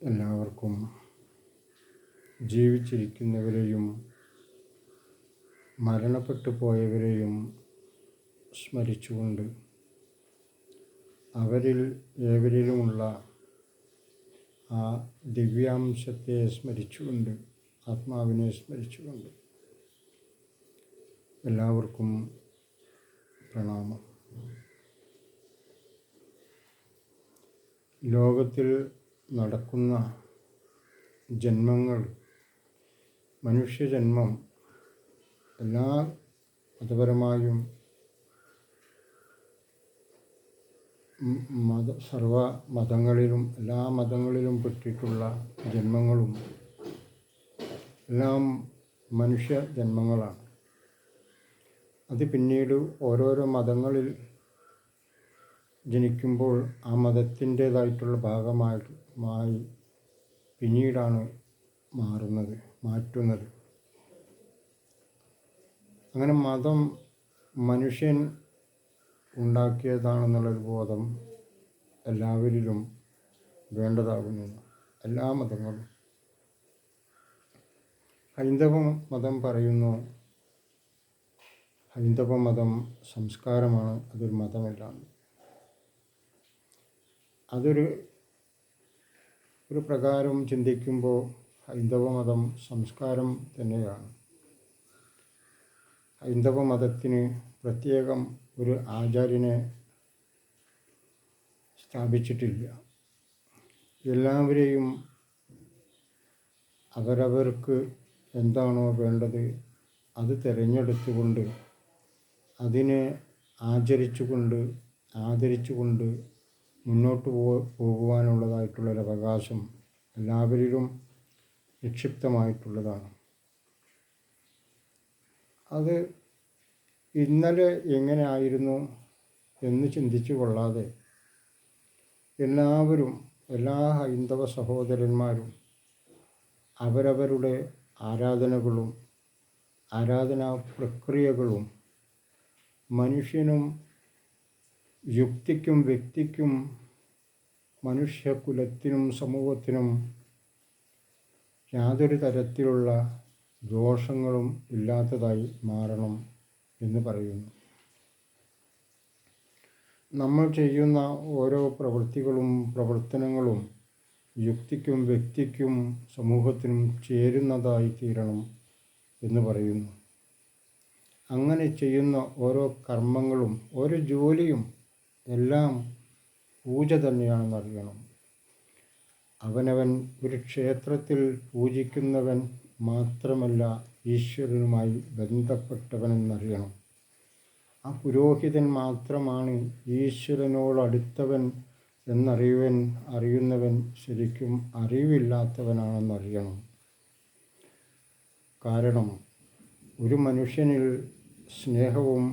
എല്ലാവർക്കും ജീവിച്ചിരിക്കുന്നവരെയും മരണപ്പെട്ടു പോയവരെയും സ്മരിച്ചുകൊണ്ട് അവരിൽ ഏവരിലുമുള്ള ആ ദിവ്യാംശത്തെ സ്മരിച്ചുകൊണ്ട്, ആത്മാവിനെ സ്മരിച്ചുകൊണ്ട് എല്ലാവർക്കും പ്രണാമം. ലോകത്തിൽ നടക്കുന്ന ജന്മങ്ങൾ, മനുഷ്യജന്മം എല്ലാ മതപരമായും സർവ മതങ്ങളിലും എല്ലാ മതങ്ങളിലും പെട്ടിട്ടുള്ള ജന്മങ്ങളും എല്ലാം മനുഷ്യ ജന്മങ്ങളാണ്. അത് പിന്നീട് ഓരോരോ മതങ്ങളിൽ ജനിക്കുമ്പോൾ ആ മതത്തിൻ്റേതായിട്ടുള്ള ഭാഗമായി പിന്നീടാണ് മാറ്റുന്നത്. അങ്ങനെ മതം മനുഷ്യൻ ഉണ്ടാക്കിയതാണെന്നുള്ളൊരു ബോധം എല്ലാവരിലും വേണ്ടതാകുന്നു. എല്ലാ മതങ്ങളും. ഹൈന്ദവ മതം പറയുന്നു, ഹൈന്ദവ മതം സംസ്കാരമാണ്, അതൊരു മതമല്ല. അതൊരു പ്രകാരം ചിന്തിക്കുമ്പോൾ ഹൈന്ദവ മതം സംസ്കാരം തന്നെയാണ്. ഹൈന്ദവ മതത്തിന് പ്രത്യേകം ഒരു ആചാര്യനെ സ്ഥാപിച്ചിട്ടില്ല. എല്ലാവരെയും അവരവർക്ക് എന്താണോ വേണ്ടത് അത് തിരഞ്ഞെടുത്തുകൊണ്ട് അതിനെ ആദരിച്ചുകൊണ്ട് മുന്നോട്ട് പോകുവാനുള്ളതായിട്ടുള്ളൊരവകാശം എല്ലാവരിലും നിക്ഷിപ്തമായിട്ടുള്ളതാണ്. അത് ഇന്നലെ എങ്ങനെ ആയിരുന്നു എന്ന് ചിന്തിച്ചു കൊള്ളാതെ എല്ലാവരും, എല്ലാ ഹൈന്ദവ സഹോദരന്മാരും അവരവരുടെ ആരാധനകളും ആരാധനാ പ്രക്രിയകളും മനുഷ്യനും യുക്തിക്കും വ്യക്തിക്കും മനുഷ്യകുലത്തിനും സമൂഹത്തിനും യാതൊരു തരത്തിലുള്ള ദോഷങ്ങളും ഇല്ലാത്തതായി മാറണം എന്ന് പറയുന്നു. നമ്മൾ ചെയ്യുന്ന ഓരോ പ്രവർത്തനങ്ങളും യുക്തിക്കും വ്യക്തിക്കും സമൂഹത്തിനും ചേരുന്നതായി തീരണം എന്ന് പറയുന്നു. അങ്ങനെ ചെയ്യുന്ന ഓരോ കർമ്മങ്ങളും ഓരോ ജോലിയും എല്ലാം പൂജ തന്നെയാണെന്നറിയണം. അവനവൻ ഒരു ക്ഷേത്രത്തിൽ പൂജിക്കുന്നവൻ മാത്രമല്ല ഈശ്വരനുമായി ബന്ധപ്പെട്ടവനെന്നറിയണം. ആ പുരോഹിതൻ മാത്രമാണ് ഈശ്വരനോടടുത്തവൻ അറിയുന്നവൻ ശരിക്കും അറിവില്ലാത്തവനാണെന്നറിയണം. കാരണം ഒരു മനുഷ്യനിൽ സ്നേഹവും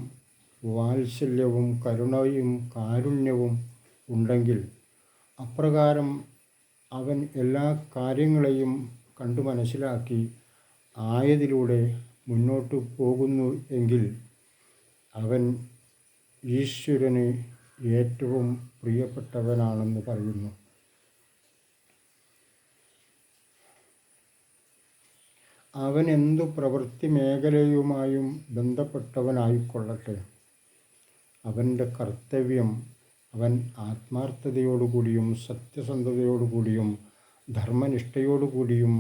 വാത്സല്യവും കരുണയും കാരുണ്യവും ഉണ്ടെങ്കിൽ അപ്രകാരം അവൻ എല്ലാ കാര്യങ്ങളെയും കണ്ടു മനസ്സിലാക്കി ആയതിലൂടെ മുന്നോട്ട് പോകുന്നു എങ്കിൽ അവൻ ഈശ്വരന് ഏറ്റവും പ്രിയപ്പെട്ടവനാണെന്ന് പറയുന്നു. അവൻ എന്തു പ്രവൃത്തി മേഖലയുമായും ബന്ധപ്പെട്ടവനായിക്കൊള്ളട്ടെ, അവൻ്റെ കർത്തവ്യം അവൻ ആത്മാർത്ഥതയോടുകൂടിയും സത്യസന്ധതയോടുകൂടിയും ധർമ്മനിഷ്ഠയോടുകൂടിയും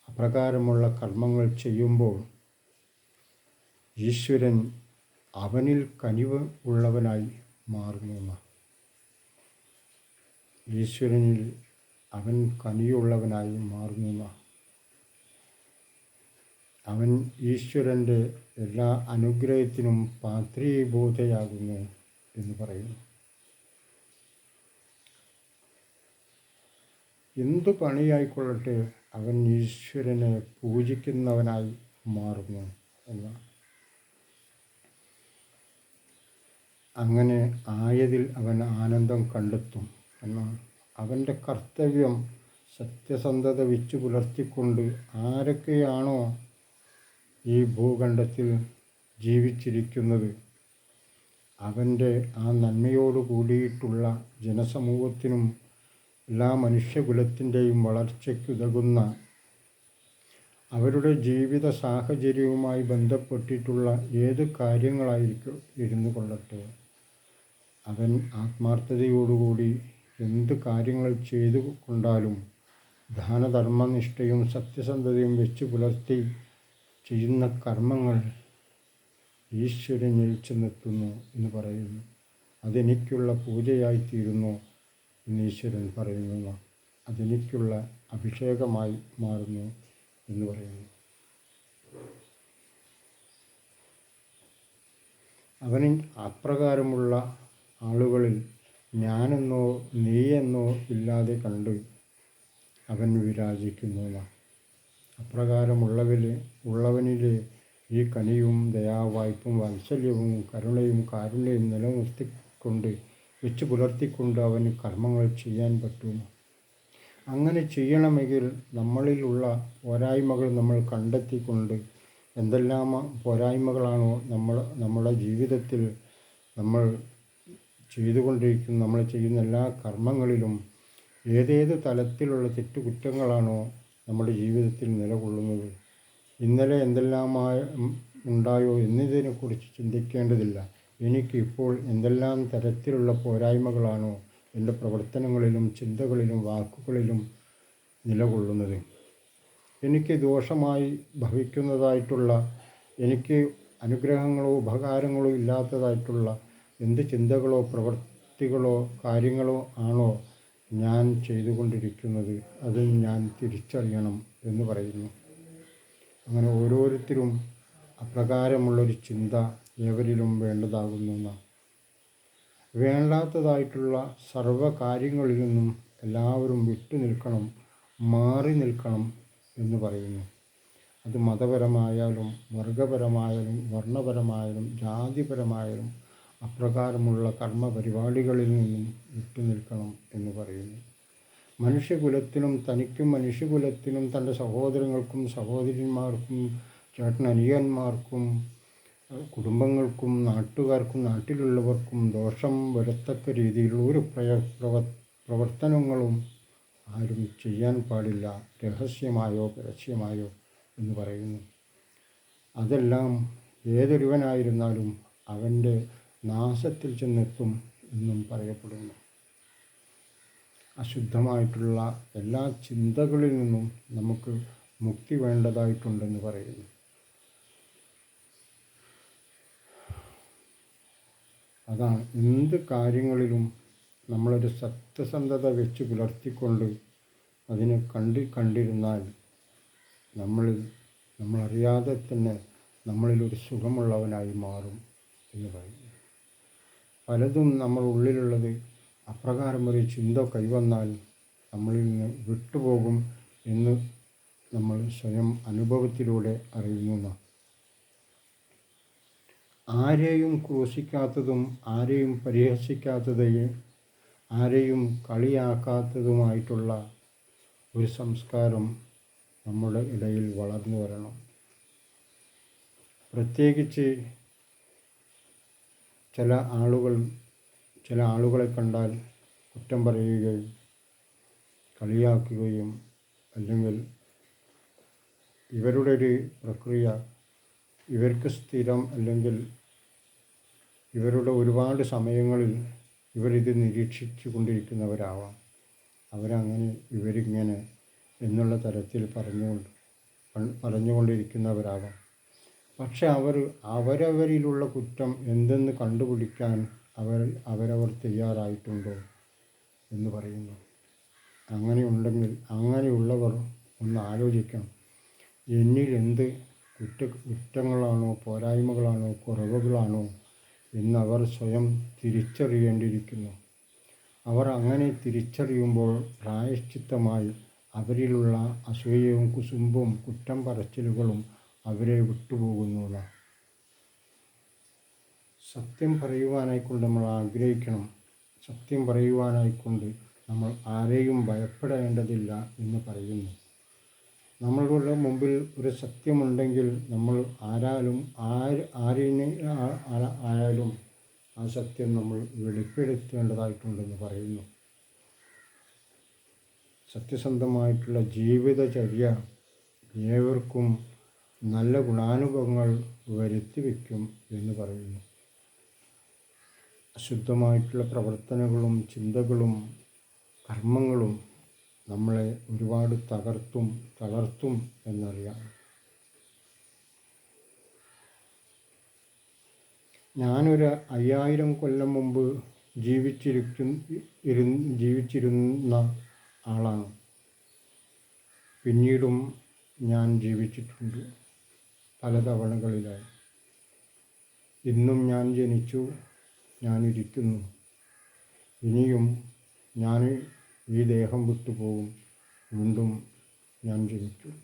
അപ്രകാരമുള്ള കർമ്മങ്ങൾ ചെയ്യുമ്പോൾ ഈശ്വരൻ അവനിൽ കനിവ് ഉള്ളവനായി മാറുന്നു. ഈശ്വരനിൽ അവൻ കനിയുള്ളവനായി മാറുന്നു. അവൻ ഈശ്വരൻ്റെ എല്ലാ അനുഗ്രഹത്തിനും പാത്രീഭൂതയാകുന്നു എന്ന് പറയുന്നു. എന്തു പണിയായിക്കൊള്ളട്ടെ അവൻ ഈശ്വരനെ പൂജിക്കുന്നവനായി മാറുന്നു എന്നാണ്. അങ്ങനെ ആയതിൽ അവൻ ആനന്ദം കണ്ടെത്തും എന്നാണ്. അവൻ്റെ കർത്തവ്യം സത്യസന്ധത വെച്ചു പുലർത്തിക്കൊണ്ട് ആരൊക്കെയാണോ ഈ ഭൂഖണ്ഡത്തിൽ ജീവിച്ചിരിക്കുന്നത് അവൻ്റെ ആ നന്മയോട് കൂടിയിട്ടുള്ള ജനസമൂഹത്തിനും എല്ലാ മനുഷ്യകുലത്തിൻ്റെയും വളർച്ചയ്ക്കുതകുന്ന അവരുടെ ജീവിത സാഹചര്യവുമായി ബന്ധപ്പെട്ടിട്ടുള്ള ഏത് കാര്യങ്ങളായിരിക്കും ഇരുന്നു കൊള്ളട്ടെ, അവൻ ആത്മാർത്ഥതയോടുകൂടി എന്ത് കാര്യങ്ങൾ ചെയ്തു കൊണ്ടാലും ദാനധർമ്മനിഷ്ഠയും സത്യസന്ധതയും വെച്ച് പുലർത്തി ചെയ്യുന്ന കർമ്മങ്ങൾ ഈശ്വരനിൽ ചെന്നെത്തുന്നു എന്ന് പറയുന്നു. അതെനിക്കുള്ള പൂജയായിത്തീരുന്നു എന്ന് ഈശ്വരൻ പറയുന്നു. അതെനിക്കുള്ള അഭിഷേകമായി മാറുന്നു എന്ന് പറയുന്നു. അവന് അപ്രകാരമുള്ള ആളുകളിൽ ഞാനെന്നോ നീയെന്നോ ഇല്ലാതെ കണ്ട് അവൻ വിരാജിക്കുന്നു. അപ്രകാരമുള്ളവനിലെ ഈ കനിയും ദയാവായ്പും വാത്സല്യവും കരുണയും കാരുണ്യവും നിലനിർത്തിക്കൊണ്ട് വെച്ച് പുലർത്തിക്കൊണ്ട് അവന് കർമ്മങ്ങൾ ചെയ്യാൻ പറ്റുന്നു. അങ്ങനെ ചെയ്യണമെങ്കിൽ നമ്മളിലുള്ള പോരായ്മകൾ നമ്മൾ കണ്ടെത്തിക്കൊണ്ട് എന്തെല്ലാം പോരായ്മകളാണോ നമ്മുടെ ജീവിതത്തിൽ നമ്മൾ നമ്മൾ ചെയ്യുന്ന എല്ലാ കർമ്മങ്ങളിലും ഏതേത് തലത്തിലുള്ള തെറ്റുകുറ്റങ്ങളാണോ നമ്മുടെ ജീവിതത്തിൽ നിലകൊള്ളുന്നത്, ഇന്നലെ എന്തെല്ലാമായി ഉണ്ടായോ എന്നതിനെക്കുറിച്ച് ചിന്തിക്കേണ്ടതില്ല. എനിക്ക് ഇപ്പോൾ എന്തെല്ലാം തരത്തിലുള്ള പോരായ്മകളാണോ എൻ്റെ പ്രവർത്തനങ്ങളിലും ചിന്തകളിലും വാക്കുകളിലും നിലകൊള്ളുന്നത്, എനിക്ക് ദോഷമായി ഭവിക്കുന്നതായിട്ടുള്ള, എനിക്ക് അനുഗ്രഹങ്ങളോ ഉപകാരങ്ങളോ ഇല്ലാത്തതായിട്ടുള്ള എന്ത് ചിന്തകളോ പ്രവൃത്തികളോ കാര്യങ്ങളോ ആണോ ഞാൻ ചെയ്തുകൊണ്ടിരിക്കുന്നത്, അത് ഞാൻ തിരിച്ചറിയണം എന്ന് പറയുന്നു. അങ്ങനെ ഓരോരുത്തരും അപ്രകാരമുള്ളൊരു ചിന്ത ഏവരിലും വേണ്ടതാകുന്ന വേണ്ടാത്തതായിട്ടുള്ള സർവ്വ കാര്യങ്ങളിൽ നിന്നും എല്ലാവരും വിട്ടു നിൽക്കണം, മാറി നിൽക്കണം എന്ന് പറയുന്നു. അത് മതപരമായാലും വർഗപരമായാലും വർണ്ണപരമായാലും ജാതിപരമായാലും അപ്രകാരമുള്ള കർമ്മപരിപാടികളിൽ നിന്നും വിട്ടു നിൽക്കണം എന്ന് പറയുന്നു. മനുഷ്യകുലത്തിനും തനിക്കും മനുഷ്യകുലത്തിനും തൻ്റെ സഹോദരങ്ങൾക്കും സഹോദരിമാർക്കും ചേട്ടനനിയന്മാർക്കും കുടുംബങ്ങൾക്കും നാട്ടുകാർക്കും നാട്ടിലുള്ളവർക്കും ദോഷം വരത്തക്ക രീതിയിലുള്ള ഒരു പ്രവർത്തനങ്ങളും ആരും ചെയ്യാൻ പാടില്ല, രഹസ്യമായോ പരസ്യമായോ എന്ന് പറയുന്നു. അതെല്ലാം ഏതൊരുവനായിരുന്നാലും അവൻ്റെ നാശത്തിൽ ചെന്നെത്തും എന്നും പറയപ്പെടുന്നു. അശുദ്ധമായിട്ടുള്ള എല്ലാ ചിന്തകളിൽ നിന്നും നമുക്ക് മുക്തി വേണ്ടതായിട്ടുണ്ടെന്ന് പറയുന്നു. അതാണ് എന്ത് കാര്യങ്ങളിലും നമ്മളൊരു സത്യസന്ധത വെച്ച് പുലർത്തിക്കൊണ്ട് അതിനെ കണ്ടിരുന്നാൽ നമ്മളറിയാതെ തന്നെ നമ്മളിലൊരു സുഖമുള്ളവനായി മാറും എന്ന് പറയുന്നു. പലതും നമ്മുടെ ഉള്ളിലുള്ളത് അപ്രകാരം ഒരു ചിന്ത കൈവന്നാൽ നമ്മളിൽ നിന്ന് വിട്ടുപോകും എന്ന് നമ്മൾ സ്വയം അനുഭവത്തിലൂടെ അറിയുന്നു. ആരെയും ക്രൂശിക്കാത്തതും ആരെയും പരിഹസിക്കാത്തതും ആരെയും കളിയാക്കാത്തതുമായിട്ടുള്ള ഒരു സംസ്കാരം നമ്മുടെ ഇടയിൽ വളർന്നു വരണം. പ്രത്യേകിച്ച് ചില ആളുകളെ കണ്ടാൽ കുറ്റം പറയുകയും കളിയാക്കുകയും അല്ലെങ്കിൽ ഇവരുടെ ഒരു പ്രക്രിയ ഇവർക്ക് സ്ഥിരം അല്ലെങ്കിൽ ഇവരുടെ ഒരുപാട് സമയങ്ങളിൽ ഇവരിത് നിരീക്ഷിച്ചു കൊണ്ടിരിക്കുന്നവരാവാം. അവരങ്ങനെ ഇവരിങ്ങനെ എന്നുള്ള തരത്തിൽ പറഞ്ഞുകൊണ്ടിരിക്കുന്നവരാവാം. പക്ഷെ അവരവരിലുള്ള കുറ്റം എന്തെന്ന് കണ്ടുപിടിക്കാൻ അവരവർ തയ്യാറായിട്ടുണ്ടോ എന്ന് പറയുന്നു. അങ്ങനെയുള്ളവർ ഒന്ന് ആലോചിക്കണം, എന്നിൽ എന്ത് കുറ്റങ്ങളാണോ പോരായ്മകളാണോ കുറവുകളാണോ എന്നവർ സ്വയം തിരിച്ചറിയേണ്ടിയിരിക്കുന്നു. അവർ അങ്ങനെ തിരിച്ചറിയുമ്പോൾ പ്രായശ്ചിത്തമായി അവരിലുള്ള അസൂയയും കുസുമ്പും കുറ്റം പറച്ചിലുകളും അവരെ വിട്ടുപോകുന്നില്ല. സത്യം പറയുവാനായിക്കൊണ്ട് നമ്മൾ ആഗ്രഹിക്കണം. സത്യം പറയുവാനായിക്കൊണ്ട് നമ്മൾ ആരെയും ഭയപ്പെടേണ്ടതില്ല എന്ന് പറയുന്നു. നമ്മളുടെ മുമ്പിൽ ഒരു സത്യമുണ്ടെങ്കിൽ നമ്മൾ ആരിനെ ആയാലും ആ സത്യം നമ്മൾ വെളിപ്പെടുത്തേണ്ടതായിട്ടുണ്ടെന്ന് പറയുന്നു. സത്യസന്ധമായിട്ടുള്ള ജീവിതചര്യ ഏവർക്കും നല്ല ഗുണാനുഭവങ്ങൾ വരുത്തി വയ്ക്കും എന്ന് പറയുന്നു. അശുദ്ധമായിട്ടുള്ള പ്രവർത്തനങ്ങളും ചിന്തകളും കർമ്മങ്ങളും നമ്മളെ ഒരുപാട് തളർത്തും എന്നറിയാം. ഞാനൊരു 5000 കൊല്ലം മുമ്പ് ജീവിച്ചിരുന്ന ആളാണ്. പിന്നീടും ഞാൻ ജീവിച്ചിട്ടുണ്ട് പല തവണകളിലായി. ഇന്നും ഞാൻ ജനിച്ചു, ഞാനിരിക്കുന്നു. ഇനിയും ഞാൻ ഈ ദേഹം വിട്ടുപോകും, വീണ്ടും ഞാൻ ജനിക്കും.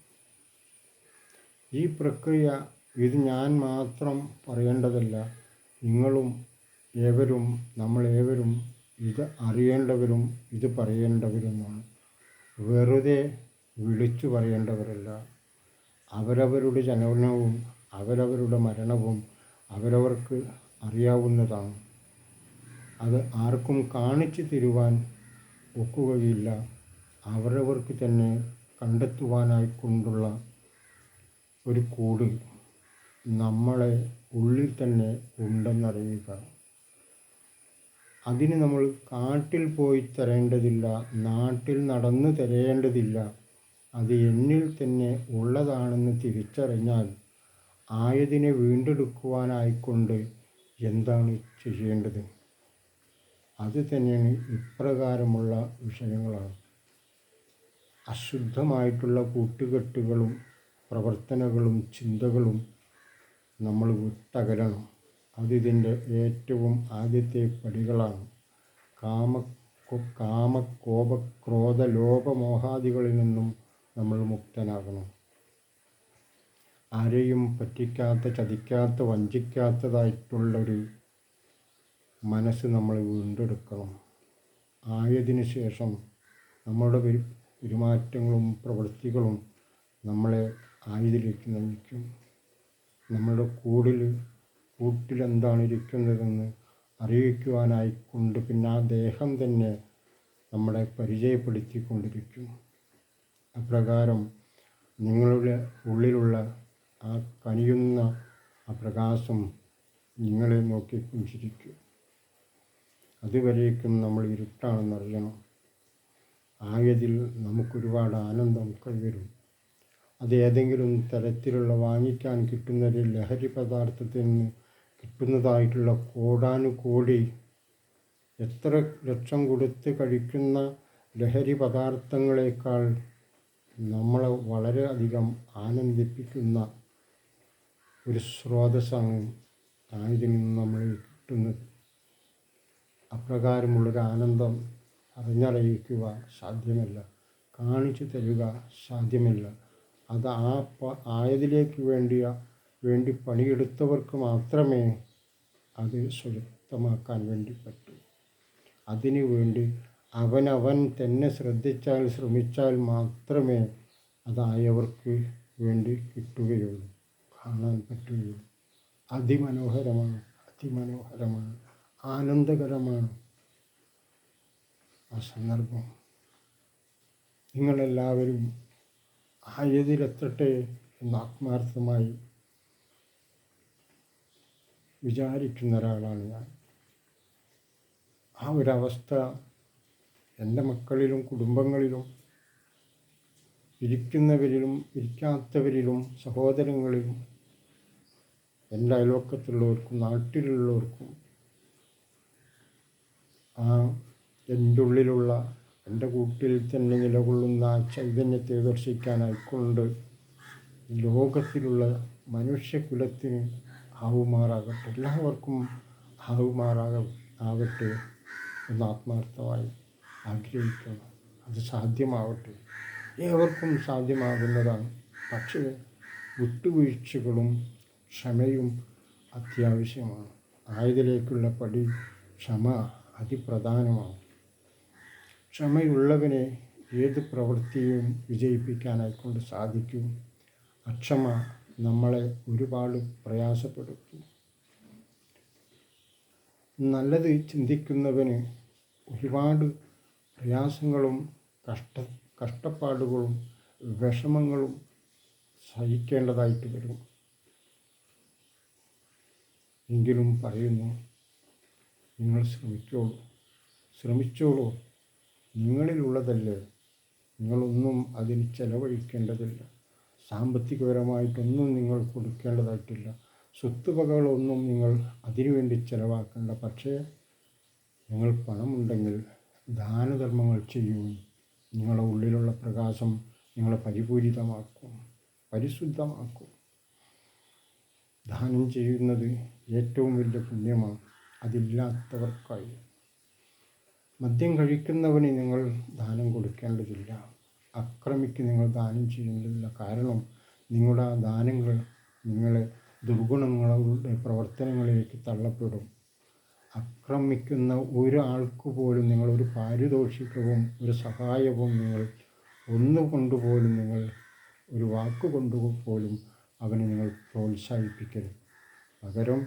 ഈ പ്രക്രിയ ഇത് ഞാൻ മാത്രം പറയേണ്ടതല്ല, നിങ്ങളും ഏവരും നമ്മളേവരും ഇത് അറിയേണ്ടവരും ഇത് പറയേണ്ടവരുമാണ്. വെറുതെ വിളിച്ചു പറയേണ്ടവരല്ല. അവരവരുടെ ജനനവും അവരവരുടെ മരണവും അവരവർക്ക് അറിയാവുന്നതാണ്. അത് ആർക്കും കാണിച്ചു തരുവാൻ ഒക്കുകയില്ല. അവരവർക്ക് തന്നെ കണ്ടെത്തുവാനായിക്കൊണ്ടുള്ള ഒരു കൂട് നമ്മളെ ഉള്ളിൽ തന്നെ ഉണ്ടെന്നറിയുക. അതിന് നമ്മൾ കാട്ടിൽ പോയി തരേണ്ടതില്ല, നാട്ടിൽ നടന്ന് തരേണ്ടതില്ല. അത് എന്നിൽ തന്നെ ഉള്ളതാണെന്ന് തിരിച്ചറിഞ്ഞാൽ ആയതിനെ വീണ്ടെടുക്കുവാനായിക്കൊണ്ട് എന്താണ് ചെയ്യേണ്ടത്? അത് തന്നെയാണ് ഇപ്രകാരമുള്ള വിഷയങ്ങളാണ്. അശുദ്ധമായിട്ടുള്ള കൂട്ടുകെട്ടുകളും പ്രവർത്തനങ്ങളും ചിന്തകളും നമ്മൾ വിട്ടകലണം. അതിതിൻ്റെ ഏറ്റവും ആദ്യത്തെ പടികളാണ്. കാമ കോപ ക്രോധ ലോഭ മോഹാദികളിൽ നിന്നും നമ്മൾ മുക്തനാകണം. ആരെയും പറ്റിക്കാത്ത, ചതിക്കാത്ത, വഞ്ചിക്കാത്തതായിട്ടുള്ളൊരു മനസ്സ് നമ്മൾ വീണ്ടെടുക്കണം. ആയതിനു ശേഷം നമ്മുടെ പെരുമാറ്റങ്ങളും പ്രവൃത്തികളും നമ്മളെ ആയതിലേക്ക് നയിക്കും. നമ്മളുടെ കൂട്ടിലെന്താണ് ഇരിക്കുന്നതെന്ന് അറിയിക്കുവാനായിക്കൊണ്ട് പിന്നെ ആ ദേഹം തന്നെ നമ്മളെ പരിചയപ്പെടുത്തിക്കൊണ്ടിരിക്കും. അപ്രകാരം നിങ്ങളുടെ ഉള്ളിലുള്ള ആ കനിയുന്ന ആ പ്രകാശം നിങ്ങളെ നോക്കി പുഞ്ചിരിക്കും. അതുവരേക്കും നമ്മൾ ഇരുട്ടാണെന്നറിയണം. ആയതിൽ നമുക്കൊരുപാട് ആനന്ദം കൈവരും. അത് ഏതെങ്കിലും തരത്തിലുള്ള വാങ്ങിക്കാൻ കിട്ടുന്ന ഒരു ലഹരി പദാർത്ഥത്തിൽ നിന്ന് കിട്ടുന്നതായിട്ടുള്ള കോടാനുകോടി എത്ര ലക്ഷം കൊടുത്ത് കഴിക്കുന്ന ലഹരി പദാർത്ഥങ്ങളെക്കാൾ നമ്മളെ വളരെ അധികം ആനന്ദിപ്പിക്കുന്ന ഒരു സ്രോതസ്സാണ് ആയതിൽ നിന്ന് നമ്മൾ കിട്ടുന്നത്. അപ്രകാരമുള്ളൊരു ആനന്ദം അറിഞ്ഞറിയിക്കുക സാധ്യമല്ല, കാണിച്ചു തരിക സാധ്യമല്ല. അത് ആയതിലേക്ക് വേണ്ടി പണിയെടുത്തവർക്ക് മാത്രമേ അത് സ്വന്തമാക്കാൻ വേണ്ടി പറ്റൂ. അതിനു വേണ്ടി അവനവൻ തന്നെ ശ്രമിച്ചാൽ മാത്രമേ അതായവർക്ക് വേണ്ടി കിട്ടുകയുള്ളൂ, കാണാൻ പറ്റുകയുള്ളൂ. അതിമനോഹരമാണ്, ആനന്ദകരമാണ് ആ സന്ദർഭം. നിങ്ങളെല്ലാവരും ആയതിലെത്തട്ടെ എന്ന് ആത്മാർത്ഥമായി വിചാരിക്കുന്ന ഒരാളാണ് ഞാൻ. ആ ഒരവസ്ഥ എൻ്റെ മക്കളിലും കുടുംബങ്ങളിലും ഇരിക്കുന്നവരിലും ഇരിക്കാത്തവരിലും സഹോദരങ്ങളിലും എൻ്റെ അയൽവക്കത്തുള്ളവർക്കും നാട്ടിലുള്ളവർക്കും ആ എൻ്റെ ഉള്ളിലുള്ള എൻ്റെ കൂട്ടിൽ തന്നെ നിലകൊള്ളുന്ന ആ ചൈതന്യത്തെ ദർശിക്കാനായിക്കൊണ്ട് ലോകത്തിലുള്ള മനുഷ്യകുലത്തിന് ആവുമാറാകട്ടെ, എല്ലാവർക്കും ആവട്ടെ എന്ന് ആത്മാർത്ഥമായി ആഗ്രഹിക്കുന്നു. അത് സാധ്യമാവട്ടെ, ഏവർക്കും സാധ്യമാകുന്നതാണ്. പക്ഷേ വിട്ടുവീഴ്ചകളും ക്ഷമയും അത്യാവശ്യമാണ്. ആയതിലേക്കുള്ള പടി ക്ഷമ അതിപ്രധാനമാണ്. ക്ഷമയുള്ളവനെ ഏത് പ്രവൃത്തിയും വിജയിപ്പിക്കാനായിക്കൊണ്ട് സാധിക്കും. അക്ഷമ നമ്മളെ ഒരുപാട് പ്രയാസപ്പെടുത്തും. നല്ലത് ചിന്തിക്കുന്നവന് ഒരുപാട് പ്രയാസങ്ങളും കഷ്ടപ്പാടുകളും വിഷമങ്ങളും സഹിക്കേണ്ടതായിട്ട് വരും. എങ്കിലും പറയുന്നു, നിങ്ങൾ ശ്രമിച്ചോളൂ. നിങ്ങളിലുള്ളതല്ലേ, നിങ്ങളൊന്നും അതിന് ചെലവഴിക്കേണ്ടതില്ല. സാമ്പത്തികപരമായിട്ടൊന്നും നിങ്ങൾ കൊടുക്കേണ്ടതായിട്ടില്ല. സ്വത്തുവകകളൊന്നും നിങ്ങൾ അതിനുവേണ്ടി ചെലവാക്കേണ്ട. പക്ഷേ നിങ്ങൾ പണമുണ്ടെങ്കിൽ ദാനധർമ്മങ്ങൾ ചെയ്യുവാൻ നിങ്ങളുടെ ഉള്ളിലുള്ള പ്രകാശം നിങ്ങളെ പരിപൂരിതമാക്കും, പരിശുദ്ധമാക്കും. ദാനം ചെയ്യുന്നത് ഏറ്റവും വലിയ പുണ്യമാണ്, അതില്ലാത്തവർക്കായി. മദ്യം കഴിക്കുന്നവന് നിങ്ങൾ ദാനം കൊടുക്കേണ്ടതില്ല. അക്രമിക്ക് നിങ്ങൾ ദാനം ചെയ്യേണ്ടതില്ല. കാരണം നിങ്ങളുടെ ആ ദാനങ്ങൾ നിങ്ങളെ ദുർഗുണങ്ങളുടെ പ്രവർത്തനങ്ങളിലേക്ക് തള്ളപ്പെടും. ആക്രമിക്കുന്ന ഒരാൾക്ക് പോലും നിങ്ങളൊരു പാരിതോഷികവും ഒരു സഹായവും നിങ്ങൾ ഒന്നുകൊണ്ടുപോലും നിങ്ങൾ ഒരു വാക്കുകൊണ്ടുപോലും അവനെ നിങ്ങൾ പ്രോത്സാഹിപ്പിക്കരുത്. പകരം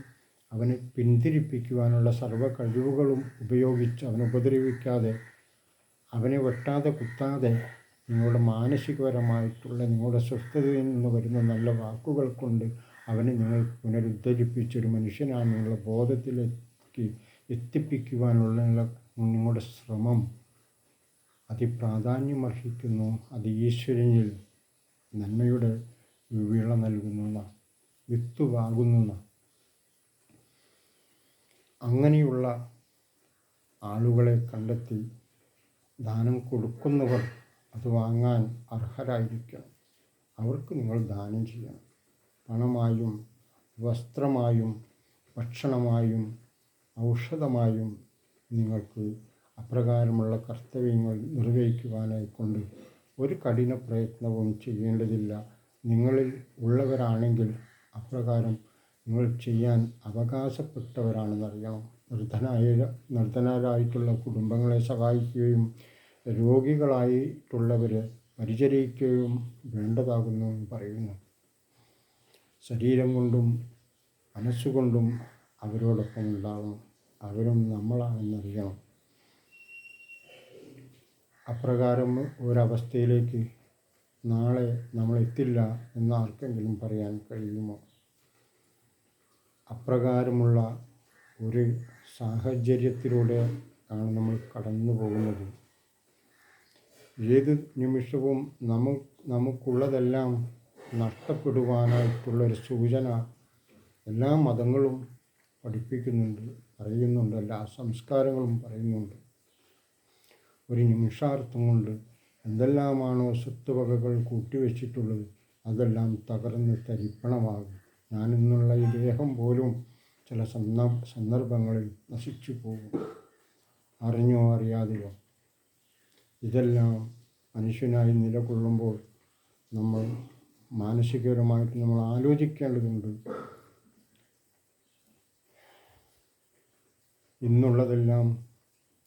അവനെ പിന്തിരിപ്പിക്കുവാനുള്ള സർവ്വ കഴിവുകളും ഉപയോഗിച്ച് അവനെ ഉപദ്രവിക്കാതെ, അവനെ വെട്ടാതെ കുത്താതെ, നിങ്ങളുടെ മാനസികപരമായിട്ടുള്ള നിങ്ങളുടെ സ്വസ്ഥതയിൽ നിന്ന് വരുന്ന നല്ല വാക്കുകൾ കൊണ്ട് അവനെ നിങ്ങൾ പുനരുദ്ധരിപ്പിച്ചൊരു മനുഷ്യനാണ് നിങ്ങളുടെ ബോധത്തിലേക്ക് എത്തിപ്പിക്കുവാനുള്ള നിങ്ങളുടെ ശ്രമം അതിപ്രാധാന്യമർഹിക്കുന്നു. അത് ഈശ്വരനിൽ നന്മയുടെ വിള നൽകുന്ന വിത്തുവാകുന്ന അങ്ങനെയുള്ള ആളുകളെ കണ്ടെത്തി ദാനം കൊടുക്കുന്നവർ അത് വാങ്ങാൻ അർഹരായിരിക്കണം. അവർക്ക് നിങ്ങൾ ദാനം ചെയ്യണം. പണമായും വസ്ത്രമായും ഭക്ഷണമായും ഔഷധമായും നിങ്ങൾക്ക് അപ്രകാരമുള്ള കർത്തവ്യങ്ങൾ നിർവഹിക്കുവാനായി കൊണ്ട് ഒരു കഠിന പ്രയത്നവും ചെയ്യേണ്ടതില്ല. നിങ്ങളിൽ ഉള്ളവരാണെങ്കിൽ അപ്രകാരം നിങ്ങൾ ചെയ്യാൻ അവകാശപ്പെട്ടവരാണെന്നറിയണം. നിർധനരായിട്ടുള്ള കുടുംബങ്ങളെ സഹായിക്കുകയും രോഗികളായിട്ടുള്ളവരെ പരിചരിക്കുകയും വേണ്ടതാകുന്നു എന്ന് പറയുന്നു. ശരീരം കൊണ്ടും മനസ്സുകൊണ്ടും അവരോടൊപ്പം ഉണ്ടാകണം. അവരും നമ്മളാണെന്നറിയണം. അപ്രകാരം ഒരവസ്ഥയിലേക്ക് നാളെ നമ്മളെത്തില്ല എന്ന് ആർക്കെങ്കിലും പറയാൻ കഴിയുമോ? അപ്രകാരമുള്ള ഒരു സാഹചര്യത്തിലൂടെ ആണ് നമ്മൾ കടന്നു പോകുന്നത്. ഏത് നിമിഷവും നമുക്കുള്ളതെല്ലാം നഷ്ടപ്പെടുവാനായിട്ടുള്ളൊരു സൂചന എല്ലാ മതങ്ങളും പഠിപ്പിക്കുന്നുണ്ട്, പറയുന്നുണ്ട്. എല്ലാ സംസ്കാരങ്ങളും പറയുന്നുണ്ട്. ഒരു നിമിഷാർത്ഥം കൊണ്ട് എന്തെല്ലാമാണോ സ്വത്തുവകകൾ കൂട്ടിവെച്ചിട്ടുള്ളത് അതെല്ലാം തകർന്ന് തരിപ്പണമാകും. ഞാനെന്നുള്ള ഈ ദേഹം പോലും ചില സന്ദർഭങ്ങളിൽ നശിച്ചു പോകും, അറിഞ്ഞോ അറിയാതെയോ. ഇതെല്ലാം മനുഷ്യനായി നിലകൊള്ളുമ്പോൾ നമ്മൾ മാനസികപരമായിട്ട് നമ്മൾ ആലോചിക്കേണ്ടതുണ്ട്. ഇന്നുള്ളതെല്ലാം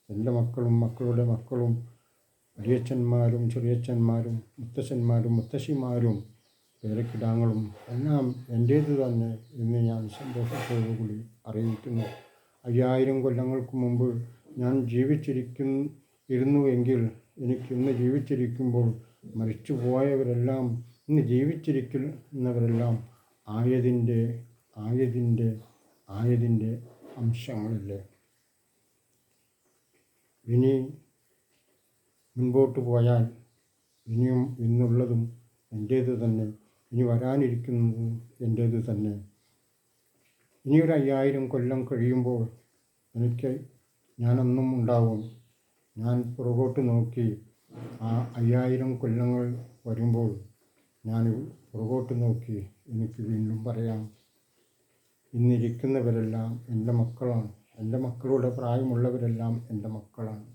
എൻ്റെ മക്കളും മക്കളുടെ മക്കളും വലിയച്ഛന്മാരും ചെറിയച്ഛന്മാരും മുത്തശ്ശന്മാരും മുത്തശ്ശിമാരും പേരക്കിടാങ്ങളും എല്ലാം എൻ്റേത് തന്നെ എന്ന് ഞാൻ സന്തോഷത്തോടുകൂടി അറിയിക്കുന്നു. 5000 കൊല്ലങ്ങൾക്ക് മുമ്പ് ഞാൻ ഇരുന്നുവെങ്കിൽ എനിക്കിന്ന് ജീവിച്ചിരിക്കുമ്പോൾ മരിച്ചു പോയവരെല്ലാം ഇന്ന് ജീവിച്ചിരിക്കുന്നവരെല്ലാം ആയതിൻ്റെ അംശങ്ങളില്ലേ. ഇനി മുൻപോട്ട് പോയാൽ ഇനിയും ഇന്നുള്ളതും എൻ്റേത് തന്നെ, ഇനി വരാനിരിക്കുന്നതും എൻ്റേത് തന്നെ. ഇനിയൊരു 5000 കൊല്ലം കഴിയുമ്പോൾ ഞാനൊന്നും ഉണ്ടാവും. ഞാൻ പുറകോട്ട് നോക്കി ആ 5000 കൊല്ലങ്ങൾ വരുമ്പോൾ ഞാൻ പുറകോട്ട് നോക്കി എനിക്ക് വീണ്ടും പറയാം, ഇന്നിരിക്കുന്നവരെല്ലാം എൻ്റെ മക്കളാണ്. എൻ്റെ മക്കളുടെ പ്രായമുള്ളവരെല്ലാം എൻ്റെ മക്കളാണ്.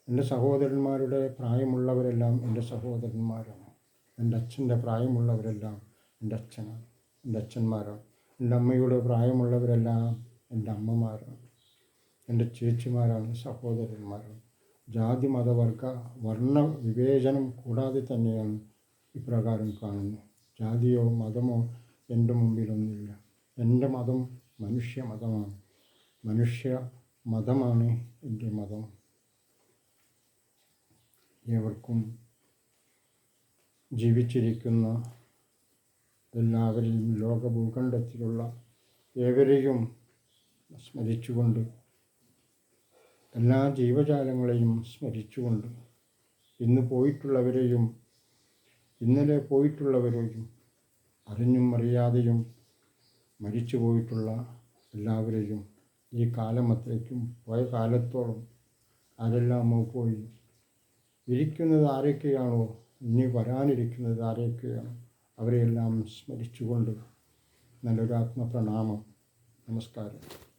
എൻ്റെ സഹോദരന്മാരുടെ പ്രായമുള്ളവരെല്ലാം എൻ്റെ സഹോദരന്മാരാണ്. എൻ്റെ അച്ഛൻ്റെ പ്രായമുള്ളവരെല്ലാം എൻ്റെ അച്ഛനാണ്, എൻ്റെ അച്ഛന്മാരാണ്. എൻ്റെ അമ്മയുടെ പ്രായമുള്ളവരെല്ലാം എൻ്റെ അമ്മമാരാണ്, എൻ്റെ ചേച്ചിമാരാണ്, സഹോദരന്മാരാണ്. ജാതി വർണ്ണ വിവേചനം കൂടാതെ തന്നെയാണ് ഇപ്രകാരം കാണുന്നത്. ജാതിയോ മതമോ എൻ്റെ മുമ്പിലൊന്നുമില്ല. എൻ്റെ മതം മനുഷ്യ മതമാണ്. മനുഷ്യ മതമാണ് എൻ്റെ മതം. ഏവർക്കും ജീവിച്ചിരിക്കുന്ന എല്ലാവരെയും ലോകഭൂഖണ്ഡത്തിലുള്ള ഏവരെയും സ്മരിച്ചുകൊണ്ട്, എല്ലാ ജീവജാലങ്ങളെയും സ്മരിച്ചുകൊണ്ട്, ഇന്ന് പോയിട്ടുള്ളവരെയും ഇന്നലെ പോയിട്ടുള്ളവരെയും അറിഞ്ഞും അറിയാതെയും മരിച്ചു പോയിട്ടുള്ള എല്ലാവരെയും ഈ കാലമത്രയ്ക്കും പോയ കാലത്തോളം ആരെല്ലാമോ പോയി, ഇരിക്കുന്നത് ആരൊക്കെയാണോ ഇനി വരാനിരിക്കുന്നത് ആരൊക്കെയാണോ അവരെയെല്ലാം സ്മരിച്ചുകൊണ്ട് നല്ലൊരു ആത്മപ്രണാമം. നമസ്കാരം.